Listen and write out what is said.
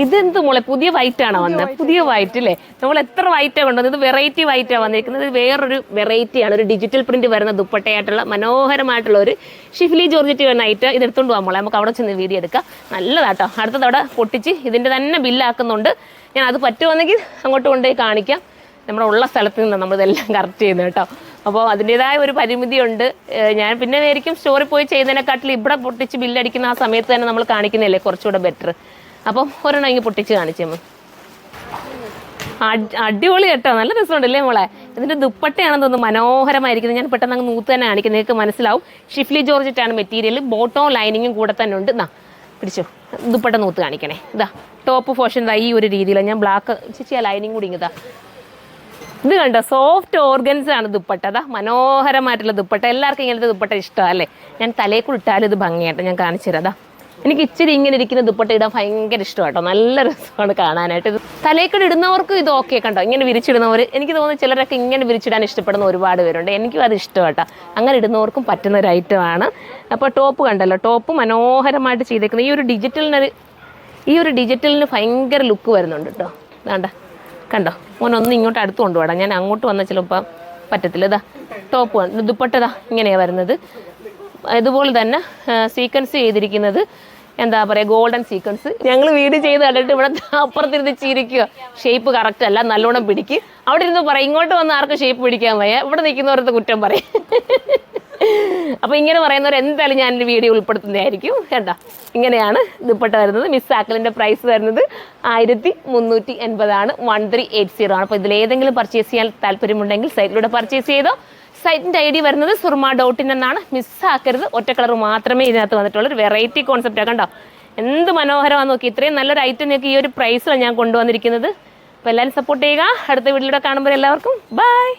ഇതെന്ത് മോളെ പുതിയ വൈറ്റ് ആണോ വന്നത്? പുതിയ വൈറ്റ് അല്ലേ? നമ്മൾ എത്ര വൈറ്റാണ് കൊണ്ടുവന്നത്? ഇത് വെറൈറ്റി വൈറ്റാണ് വന്നിരിക്കുന്നത്. ഇത് വേറൊരു വെറൈറ്റിയാണ്, ഒരു ഡിജിറ്റൽ പ്രിന്റ് വരുന്ന ദുപ്പട്ടയായിട്ടുള്ള മനോഹരമായിട്ടുള്ള ഒരു ഷിഫ്ലി ജോർജറ്റ് വരുന്ന ഐറ്റം. ഇത് എടുത്തുകൊണ്ട് പോകാൻ മോളെ, നമുക്ക് അവിടെ ചെന്ന് വീഡിയോ എടുക്കാം. നല്ലതാട്ടോ. അടുത്തത് അവിടെ പൊട്ടിച്ച് ഇതിൻ്റെ തന്നെ ബില്ലാക്കുന്നുണ്ട്. ഞാൻ അത് പറ്റുവാണെങ്കിൽ അങ്ങോട്ട് കൊണ്ടുപോയി കാണിക്കാം. നമ്മുടെ ഉള്ള സ്ഥലത്ത് നിന്ന് നമ്മളിതെല്ലാം കറക്റ്റ് ചെയ്യുന്നത് കേട്ടോ. അപ്പോൾ അതിൻ്റേതായ ഒരു പരിമിതിയുണ്ട്. ഞാൻ പിന്നെ ആയിരിക്കും സ്റ്റോറിൽ പോയി ചെയ്യുന്നതിനെക്കാട്ടിൽ ഇവിടെ പൊട്ടിച്ച് ബില്ലടിക്കുന്ന ആ സമയത്ത് തന്നെ നമ്മൾ കാണിക്കുന്നതല്ലേ കുറച്ചുകൂടെ ബെറ്റർ. അപ്പം ഒരെണ്ണം ഇങ്ങനെ പൊട്ടിച്ച് കാണിച്ചേമ്മ. അടിപൊളി കേട്ടോ, നല്ല രസമുണ്ടല്ലേ മോളെ? ഇതിൻ്റെ ദുപ്പട്ടയാണെന്ന് തോന്നുന്നു മനോഹരമായിരിക്കുന്നത്. ഞാൻ പെട്ടെന്ന് അങ്ങ് നൂത്ത് തന്നെ കാണിക്കുന്നത്, നിങ്ങൾക്ക് മനസ്സിലാവും. ഷിഫ്ലി ജോർജറ്റാണ് മെറ്റീരിയൽ, ബോട്ടോ ലൈനിങ്ങും കൂടെ തന്നെ ഉണ്ട്. പിടിച്ചോ, ദുപ്പട്ട നൂത്ത് കാണിക്കണേ. ടോപ്പ് പോർഷൻ ഈ ഒരു രീതിയിലാണ്. ഞാൻ ബ്ലാക്ക് ചേച്ചി ആ ലൈനിങ് കൂടി ഇങ്ങതാ. ഇത് കണ്ടോ, സോഫ്റ്റ് ഓർഗൻസ് ആണ് ദുപ്പട്ട. മനോഹരമായിട്ടുള്ള ദുപ്പട്ട. എല്ലാവർക്കും ഇങ്ങനത്തെ ദുപ്പട്ട ഇഷ്ടമല്ലേ? ഞാൻ തലയിൽ കൂടി ഇട്ടാലും ഇത് ഭംഗിയായിട്ട് ഞാൻ കാണിച്ചു തരാം. എനിക്ക് ഇച്ചിരി ഇങ്ങനെ ഇരിക്കുന്ന ദുപ്പട്ട ഇടാൻ ഭയങ്കര ഇഷ്ടമാട്ടോ. നല്ല രസമാണ് കാണാനായിട്ട്. ഇത് തലയിൽ ഇടുന്നവർക്കും ഇത് ഓക്കെ കണ്ടോ, ഇങ്ങനെ വിരിച്ചിടുന്നവർ. എനിക്ക് തോന്നുന്നു ചിലരൊക്കെ ഇങ്ങനെ വിരിച്ചിടാൻ ഇഷ്ടപ്പെടുന്ന ഒരുപാട് പേരുണ്ട്. എനിക്കും അത് ഇഷ്ടമാട്ടോ. അങ്ങനെ ഇടുന്നവർക്കും പറ്റുന്ന ഒരു ഐറ്റമാണ്. അപ്പോൾ ടോപ്പ് കണ്ടല്ലോ, ടോപ്പ് മനോഹരമായിട്ട് ചെയ്തേക്കുന്നത്. ഈ ഒരു ഡിജിറ്റലിന് ഭയങ്കര ലുക്ക് വരുന്നുണ്ട് കേട്ടോ. വേണ്ട കണ്ടോ, മോനൊന്നും ഇങ്ങോട്ട് അടുത്ത് കൊണ്ടുപോടാം. ഞാൻ അങ്ങോട്ട് വന്നാൽ ചിലപ്പോൾ പറ്റത്തില്ല. ടോപ്പ് ദുപ്പട്ട ഇങ്ങനെയാണ് വരുന്നത്. ഇതുപോലെ തന്നെ സീക്വൻസ് ചെയ്തിരിക്കുന്നത് എന്താ പറയുക, ഗോൾഡൻ സീക്വൻസ്. ഞങ്ങൾ വീട് ചെയ്ത് കണ്ടിട്ട് ഇവിടെ അപ്പുറത്തിരുന്ന് ചിരിക്കുക. ഷേപ്പ് കറക്റ്റ് അല്ല, നല്ലോണം പിടിക്കും. അവിടെ ഇരുന്ന് പറയും, ഇങ്ങോട്ട് വന്ന് ആർക്കും ഷേപ്പ് പിടിക്കാൻ വയ്യ, ഇവിടെ നിൽക്കുന്നവരത്തെ കുറ്റം പറയും. അപ്പോൾ ഇങ്ങനെ പറയുന്നവർ എന്തായാലും ഞാനൊരു വീഡിയോ ഉൾപ്പെടുത്തുന്നതായിരിക്കും കേട്ടോ. ഇങ്ങനെയാണ് ദുപ്പട്ട വരുന്നത്. മിസ് ആക്കലിൻ്റെ പ്രൈസ് വരുന്നത് 1380 ആണ്. 1380 ആണ്. അപ്പോൾ ഇതിലേതെങ്കിലും പർച്ചേസ് ചെയ്യാൻ താല്പര്യമുണ്ടെങ്കിൽ സൈറ്റിലൂടെ പർച്ചേസ് ചെയ്തോ. സൈറ്റിൻ്റെ ID വരുന്നത് surma.in എന്നാണ്. മിസ്സാക്കരുത്. ഒറ്റ കളർ മാത്രമേ ഇതിനകത്ത് വന്നിട്ടുള്ളൂ. ഒരു വെറൈറ്റി കോൺസെപ്റ്റാണ് കണ്ടോ, എന്ത് മനോഹരമാണെന്ന് നോക്കി. ഇത്രയും നല്ലൊരു ഐറ്റം നിങ്ങൾക്ക് ഈ ഒരു പ്രൈസിലാണ് ഞാൻ കൊണ്ടുവന്നിരിക്കുന്നത്. അപ്പോൾ എല്ലാവരും സപ്പോർട്ട് ചെയ്യുക. അടുത്ത വീഡിയോയിലൂടെ കാണുമ്പോൾ എല്ലാവർക്കും ബൈ.